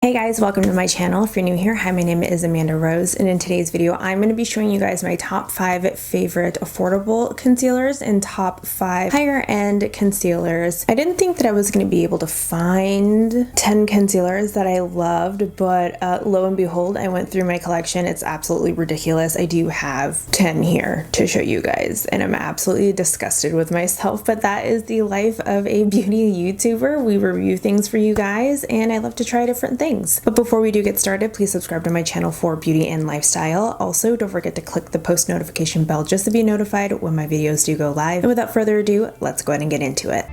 Hey guys, welcome to my channel. If you're new here, hi, my name is Amanda Rose, and in today's video, I'm going to be showing you guys my top 5 favorite affordable concealers and top 5 higher end concealers. I didn't think that I was going to be able to find 10 concealers that I loved, but lo and behold, I went through my collection. It's absolutely ridiculous. I do have 10 here to show you guys, and I'm absolutely disgusted with myself, but that is the life of a beauty YouTuber. We review things for you guys, and I love to try different things. But before we do get started, please subscribe to my channel for beauty and lifestyle. Also, don't forget to click the post notification bell just to be notified when my videos do go live. And without further ado, let's go ahead and get into it.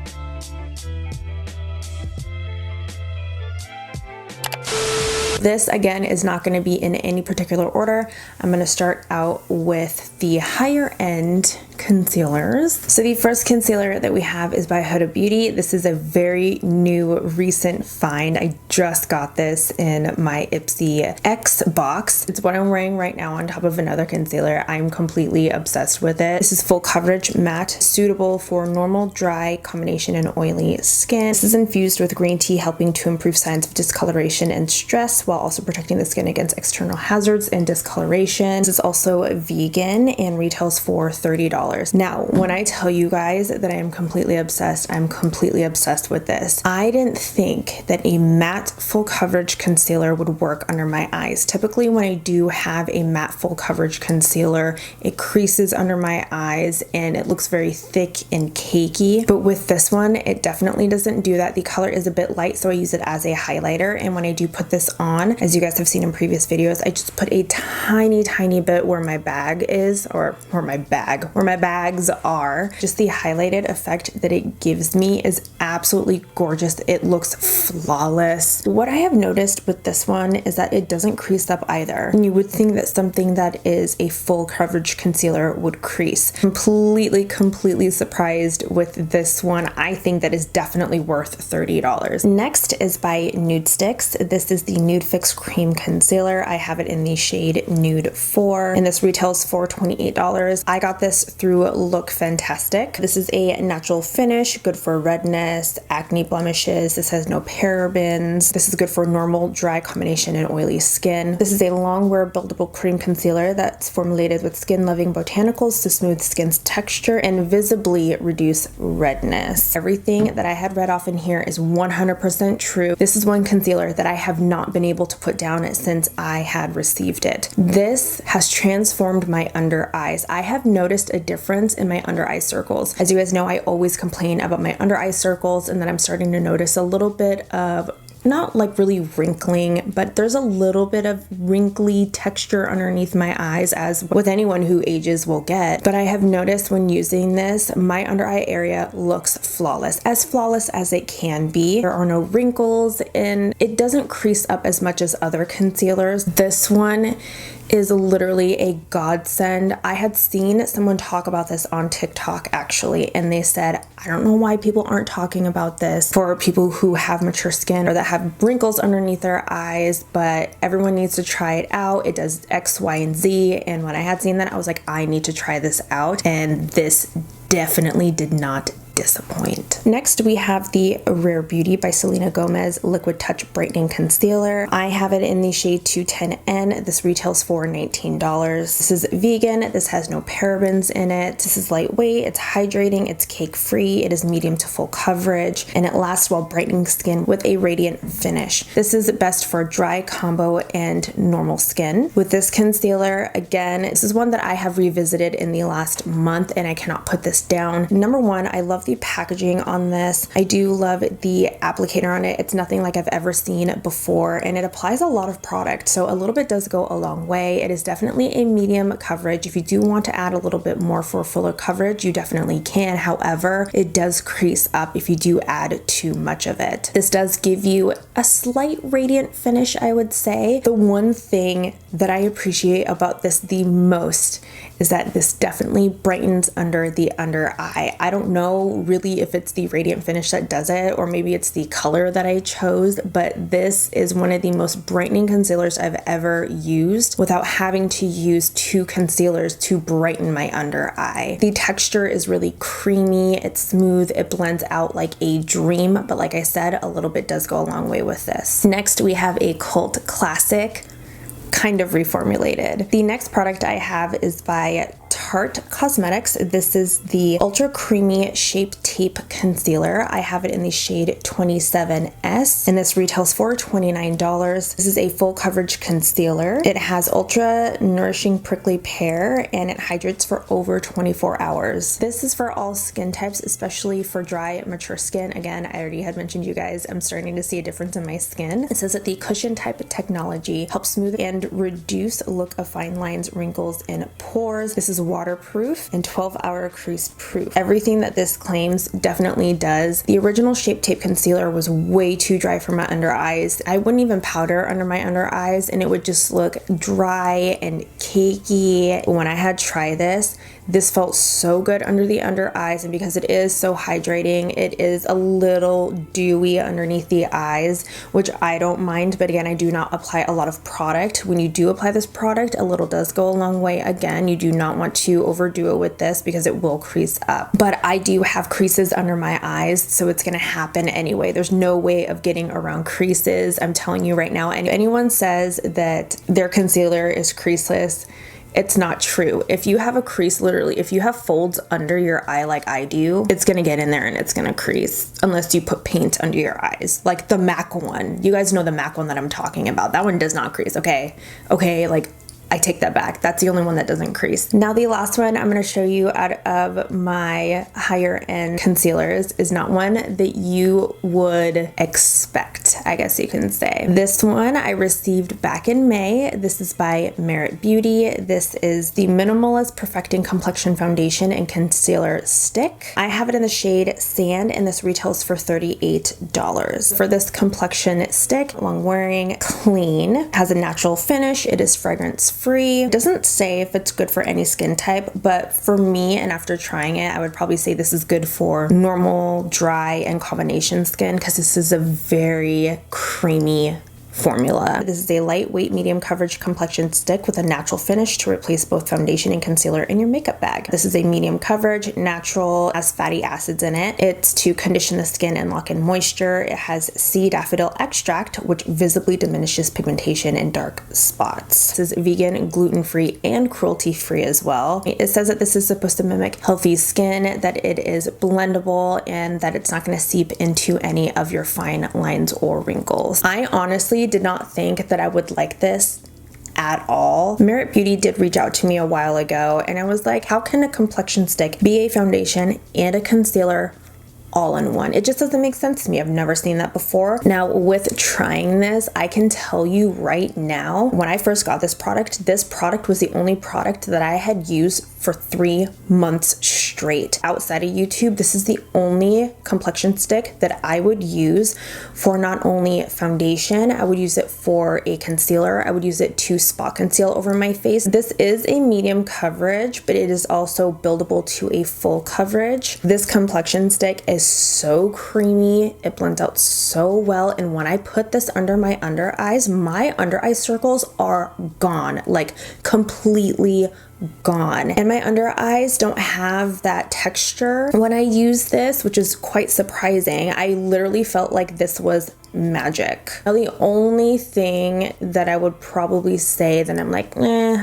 This again is not going to be in any particular order. I'm going to start out with the higher end concealers. So the first concealer that we have is by Huda Beauty. This is a very new recent find. I just got this in my Ipsy X box. It's what I'm wearing right now on top of another concealer. I'm completely obsessed with it. This is full coverage matte, suitable for normal, dry, combination, and oily skin. This is infused with green tea, helping to improve signs of discoloration and stress while also protecting the skin against external hazards and discoloration. This is also vegan and retails for $30. Now, when I tell you guys that I am completely obsessed, I'm completely obsessed with this. I didn't think that a matte full coverage concealer would work under my eyes. Typically, when I do have a matte full coverage concealer, it creases under my eyes and it looks very thick and cakey. But with this one, it definitely doesn't do that. The color is a bit light, so I use it as a highlighter. And when I do put this on, as you guys have seen in previous videos, I just put a tiny bit where my bag is, or where my bags are. Just the highlighted effect that it gives me is absolutely gorgeous. It looks flawless. What I have noticed with this one is that it doesn't crease up either. And you would think that something that is a full coverage concealer would crease. Completely surprised with this one. I think that is definitely worth $30. Next is by NUDESTIX. This is the Nudefix Cream Concealer. I have it in the shade Nude 4, and this retails for $28. I got this through Look Fantastic. This is a natural finish, good for redness, acne blemishes. This has no parabens. This is good for normal, dry, combination, and oily skin. This is a long wear buildable cream concealer that's formulated with skin-loving botanicals to smooth skin's texture and visibly reduce redness. Everything that I had read off in here is 100% true. This is one concealer that I have not been able to put down since I had received it. This has transformed my under eyes. I have noticed a difference in my under eye circles. As you guys know, I always complain about my under eye circles, and then I'm starting to notice a little bit of, not like really wrinkling, but there's a little bit of wrinkly texture underneath my eyes, as with anyone who ages will get. But I have noticed when using this, my under eye area looks flawless as it can be. There are no wrinkles, and it doesn't crease up as much as other concealers. This one is literally a godsend. I had seen someone talk about this on TikTok actually, and they said, I don't know why people aren't talking about this for people who have mature skin or that have wrinkles underneath their eyes, but everyone needs to try it out. It does X, Y, and Z. And when I had seen that, I was like, I need to try this out. And this definitely did not disappoint. Next, we have the Rare Beauty by Selena Gomez Liquid Touch Brightening Concealer. I have it in the shade 210N. This retails for $19. This is vegan. This has no parabens in it. This is lightweight. It's hydrating. It's cake-free. It is medium to full coverage, and it lasts while brightening skin with a radiant finish. This is best for dry, combo, and normal skin. With this concealer, again, this is one that I have revisited in the last month, and I cannot put this down. Number one, I love the packaging on this. I do love the applicator on it. It's nothing like I've ever seen before, and it applies a lot of product, so a little bit does go a long way. It is definitely a medium coverage. If you do want to add a little bit more for fuller coverage, you definitely can. However, it does crease up if you do add too much of it. This does give you a slight radiant finish, I would say. The one thing that I appreciate about this the most is that this definitely brightens under the under eye. I don't know know really if it's the radiant finish that does it, or maybe it's the color that I chose, but this is one of the most brightening concealers I've ever used without having to use 2 concealers to brighten my under eye. The texture is really creamy, it's smooth, it blends out like a dream, but like I said, a little bit does go a long way with this. Next, we have a cult classic, kind of reformulated. The next product I have is by Tarte Cosmetics. This is the Ultra Creamy Shape Tape Concealer. I have it in the shade 27S, and this retails for $29. This is a full coverage concealer. It has ultra nourishing prickly pear, and it hydrates for over 24 hours. This is for all skin types, especially for dry, mature skin. Again, I already had mentioned you guys, I'm starting to see a difference in my skin. It says that the cushion type technology helps smooth and reduce look of fine lines, wrinkles, and pores. This is waterproof and 12-hour crease proof. Everything that this claims definitely does. The original Shape Tape concealer was way too dry for my under eyes. I wouldn't even powder under my under eyes and it would just look dry and cakey. When I had tried this felt so good under the under eyes, and because it is so hydrating, it is a little dewy underneath the eyes, which I don't mind, but again, I do not apply a lot of product. When you do apply this product, a little does go a long way. Again, you do not want to overdo it with this because it will crease up. But I do have creases under my eyes, so it's gonna happen anyway. There's no way of getting around creases. I'm telling you right now, and anyone says that their concealer is creaseless, it's not true. If you have a crease, literally, if you have folds under your eye like I do, it's gonna get in there and it's gonna crease unless you put paint under your eyes. Like the MAC one. You guys know the MAC one that I'm talking about. That one does not crease, okay? Okay, like I take that back. That's the only one that doesn't crease. Now the last one I'm going to show you out of my higher end concealers is not one that you would expect, I guess you can say. This one I received back in May. This is by Merit Beauty. This is the Minimalist Perfecting Complexion Foundation and Concealer Stick. I have it in the shade Sand, and this retails for $38. For this complexion stick, long wearing, clean, has a natural finish, it is fragrance free. It doesn't say if it's good for any skin type, but for me, and after trying it, I would probably say this is good for normal, dry, and combination skin because this is a very creamy formula. This is a lightweight medium coverage complexion stick with a natural finish to replace both foundation and concealer in your makeup bag. This is a medium coverage, natural, has fatty acids in it. It's to condition the skin and lock in moisture. It has sea daffodil extract, which visibly diminishes pigmentation and dark spots. This is vegan, gluten-free, and cruelty-free as well. It says that this is supposed to mimic healthy skin, that it is blendable, and that it's not going to seep into any of your fine lines or wrinkles. I honestly did not think that I would like this at all. Merit Beauty did reach out to me a while ago, and I was like, how can a complexion stick be a foundation and a concealer all in one? It just doesn't make sense to me. I've never seen that before. Now, with trying this, I can tell you right now, when I first got this product was the only product that I had used for 3 months straight. Outside of YouTube, this is the only complexion stick that I would use for not only foundation, I would use it for a concealer, I would use it to spot conceal over my face. This is a medium coverage, but it is also buildable to a full coverage. This complexion stick is so creamy, it blends out so well, and when I put this under my under eye circles are gone, like completely gone. And my under eyes don't have that texture when I use this, which is quite surprising. I literally felt like this was magic. Now, the only thing that I would probably say that I'm like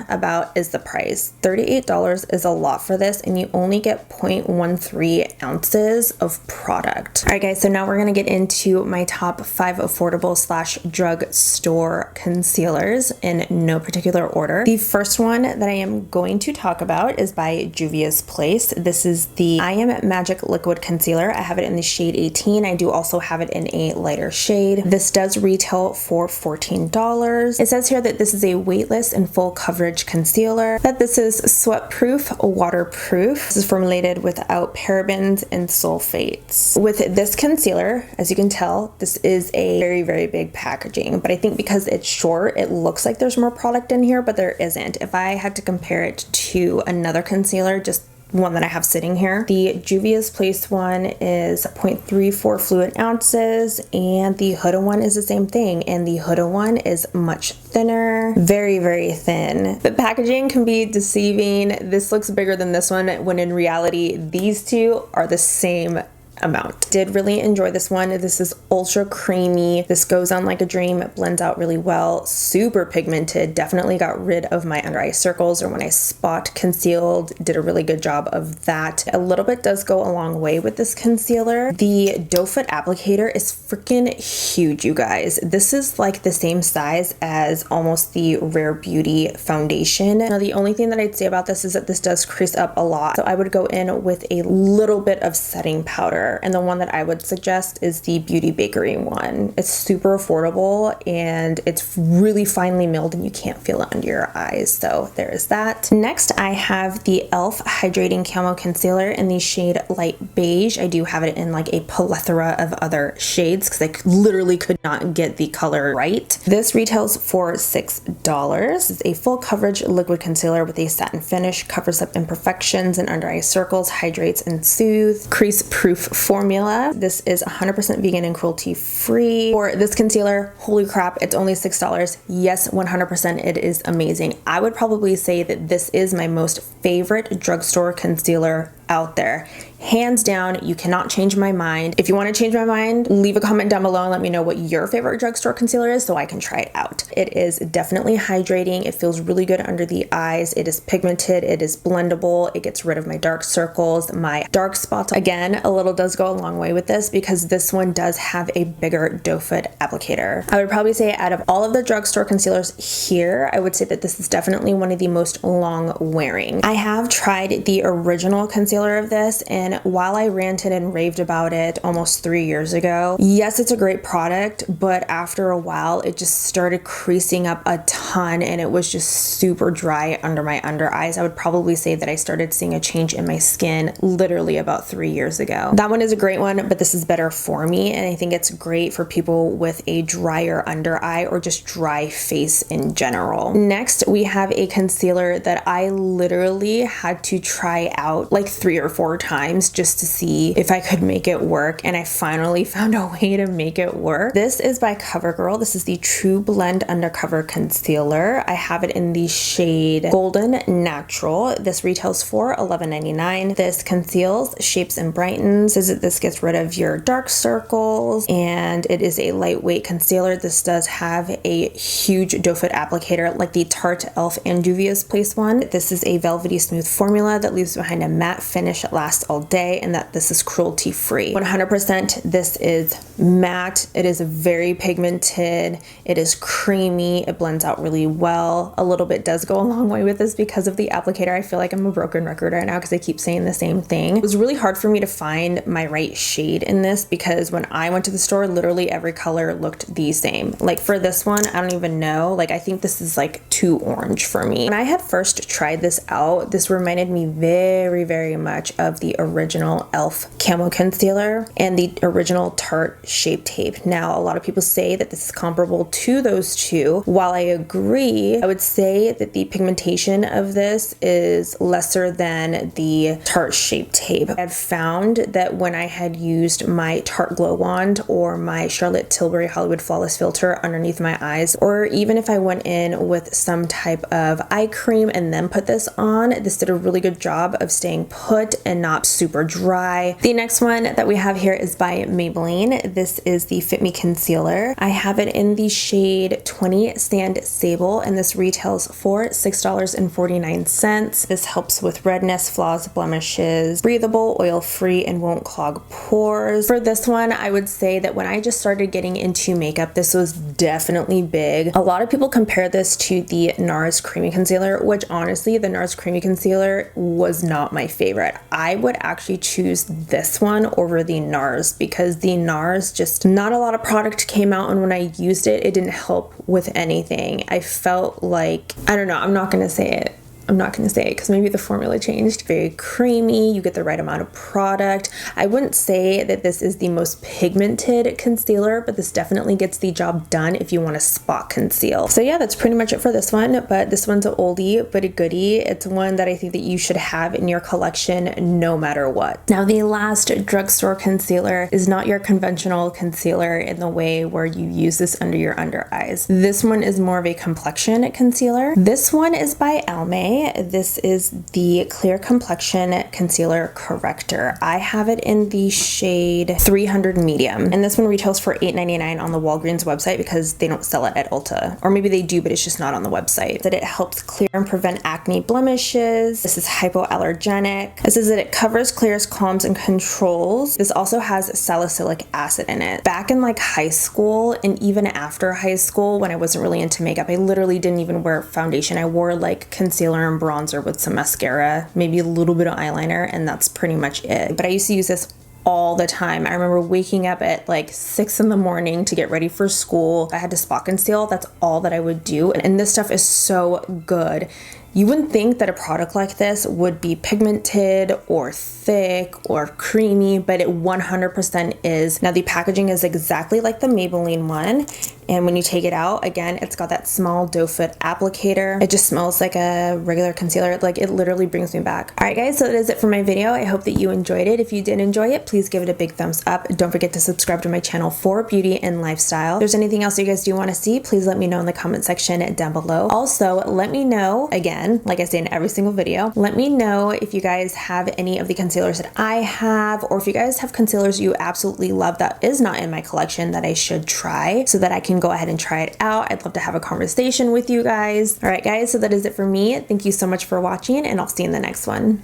about is the price. $38 is a lot for this, and you only get 0.13 ounces of product. All right guys, so now we're gonna get into my top 5 affordable / drugstore concealers in no particular order. The first one that I am going to talk about is by Juvia's Place. This is the I Am Magic Liquid Concealer. I have it in the shade 18. I do also have it in a lighter shade. This does retail for $14. It says here that this is a weightless and full coverage concealer, that this is sweat proof, waterproof. This is formulated without parabens and sulfates. With this concealer, as you can tell, this is a very, very big packaging, but I think because it's short, it looks like there's more product in here, but there isn't. If I had to compare it to another concealer, just one that I have sitting here. The Juvia's Place one is 0.34 fluid ounces, and the Huda one is the same thing, and the Huda one is much thinner, very, very thin. The packaging can be deceiving. This looks bigger than this one, when in reality, these two are the same amount. Did really enjoy this one. This is ultra creamy. This goes on like a dream. It blends out really well. Super pigmented. Definitely got rid of my under eye circles, or when I spot concealed. Did a really good job of that. A little bit does go a long way with this concealer. The doe foot applicator is freaking huge, you guys. This is like the same size as almost the Rare Beauty foundation. Now, the only thing that I'd say about this is that this does crease up a lot. So I would go in with a little bit of setting powder. And the one that I would suggest is the Beauty Bakery one. It's super affordable, and it's really finely milled, and you can't feel it under your eyes. So there is that. Next, I have the e.l.f. Hydrating Camo Concealer in the shade Light Beige. I do have it in like a plethora of other shades because I literally could not get the color right. This retails for $6. It's a full coverage liquid concealer with a satin finish, covers up imperfections and under eye circles, hydrates and soothes. Crease proof formula. This is 100% vegan and cruelty free. For this concealer, holy crap, it's only $6. Yes, 100% it is amazing. I would probably say that this is my most favorite drugstore concealer out there. Hands down, you cannot change my mind. If you want to change my mind, leave a comment down below and let me know what your favorite drugstore concealer is so I can try it out. It is definitely hydrating. It feels really good under the eyes. It is pigmented. It is blendable. It gets rid of my dark circles, my dark spots. Again, a little does go a long way with this because this one does have a bigger doe foot applicator. I would probably say out of all of the drugstore concealers here, I would say that this is definitely one of the most long wearing. I have tried the original concealer of this, and while I ranted and raved about it almost 3 years ago, yes, it's a great product, but after a while it just started creasing up a ton, and it was just super dry under my under eyes. I would probably say that I started seeing a change in my skin literally about 3 years ago. That one is a great one, but this is better for me, and I think it's great for people with a drier under eye or just dry face in general. Next, we have a concealer that I literally had to try out like 3 or 4 times just to see if I could make it work, and I finally found a way to make it work. This is by CoverGirl. This is the TruBlend Undercover Concealer. I have it in the shade Golden Natural. This retails for $11.99. This conceals, shapes, and brightens. This gets rid of your dark circles, and it is a lightweight concealer. This does have a huge doe foot applicator like the Tarte, e.l.f. and Juvia's Place one. This is a velvety smooth formula that leaves behind a matte finish that lasts all day, and that this is cruelty free. 100% this is matte. It is very pigmented. It is creamy. It blends out really well. A little bit does go a long way with this because of the applicator. I feel like I'm a broken record right now because I keep saying the same thing. It was really hard for me to find my right shade in this because when I went to the store, literally every color looked the same. Like for this one, I don't even know. Like I think this is like too orange for me. When I had first tried this out, this reminded me very, very much of the original e.l.f. Camo Concealer and the original Tarte Shape Tape. Now, a lot of people say that this is comparable to those two. While I agree, I would say that the pigmentation of this is lesser than the Tarte Shape Tape. I had found that when I had used my Tarte Glow Wand or my Charlotte Tilbury Hollywood Flawless Filter underneath my eyes, or even if I went in with some type of eye cream and then put this on, this did a really good job of staying put and not super dry. The next one that we have here is by Maybelline. This is the Fit Me Concealer. I have it in the shade 20 Sand Sable, and this retails for $6.49. This helps with redness, flaws, blemishes, breathable, oil-free, and won't clog pores. For this one, I would say that when I just started getting into makeup, this was definitely big. A lot of people compare this to the NARS Creamy Concealer, which honestly, the NARS Creamy Concealer was not my favorite. I would actually choose this one over the NARS because the NARS, just not a lot of product came out, and when I used it, it didn't help with anything. I felt like, I don't know, I'm not gonna say it. I'm not going to say it because maybe the formula changed. Very creamy. You get the right amount of product. I wouldn't say that this is the most pigmented concealer, but this definitely gets the job done if you want to spot conceal. So yeah, that's pretty much it for this one, but this one's an oldie but a goodie. It's one that I think that you should have in your collection no matter what. Now the last drugstore concealer is not your conventional concealer in the way where you use this under your under eyes. This one is more of a complexion concealer. This one is by Almay. This is the Clear Complexion Concealer Corrector. I have it in the shade 300 Medium, and this one retails for $8.99 on the Walgreens website because they don't sell it at Ulta, or maybe they do, but it's just not on the website. That it helps clear and prevent acne blemishes. This is hypoallergenic. This is that it covers, clears, calms, and controls. This also has salicylic acid in it. Back in like high school and even after high school, when I wasn't really into makeup, I literally didn't even wear foundation. I wore like concealer and bronzer with some mascara, maybe a little bit of eyeliner, and that's pretty much it. But I used to use this all the time. I remember waking up at like 6 in the morning to get ready for school. I had to spot conceal. That's all that I would do. And this stuff is so good. You wouldn't think that a product like this would be pigmented or thick or creamy, but it 100% is. Now the packaging is exactly like the Maybelline one, and when you take it out, again, it's got that small doe foot applicator. It just smells like a regular concealer. Like, it literally brings me back. All right guys, so that is it for my video. I hope that you enjoyed it. If you did enjoy it, please give it a big thumbs up. Don't forget to subscribe to my channel for beauty and lifestyle. If there's anything else you guys do want to see, please let me know in the comment section down below. Also, let me know, again, like I say in every single video, let me know if you guys have any of the concealers that I have, or if you guys have concealers you absolutely love that is not in my collection that I should try, so that I can go ahead and try it out. I'd love to have a conversation with you guys. All right guys, so that is it for me. Thank you so much for watching, and I'll see you in the next one.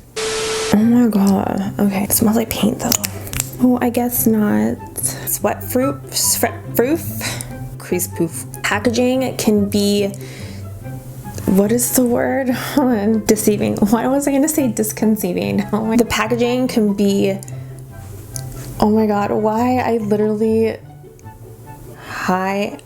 Oh my god. Okay, it smells like paint though. Oh, I guess not. Sweat proof, crease proof. Packaging can be, what is the word? Hold on. Deceiving. Why was I going to say disconceiving? Oh my. The packaging can be, oh my god, why? I literally, high